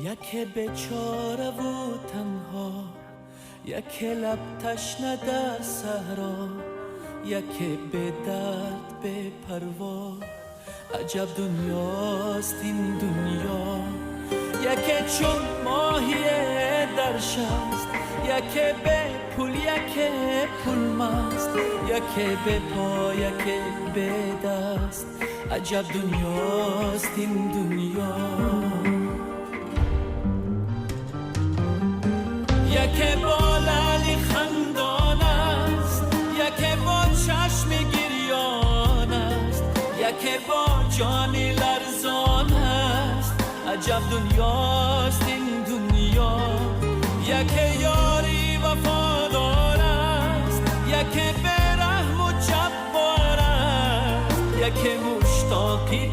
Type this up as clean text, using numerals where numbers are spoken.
یکی بیچاره و تنها، یکی لب تشنه در صحرا، یکی به درد به پروا. عجب دنیاست این دنیا، یکی چون ماهی در شست، یکی به پول یکی پول مست، یکی به پا یکی به دست. عجب دنیاست این دنیا. یکی با لعلی خندان است، یکی با چشم گریان است، یکی با جانی لرزان است. عجب دنیاست این دنیا. یکی یاری وفادار است، یکی به رحم و جبار است، یکی مشتاقی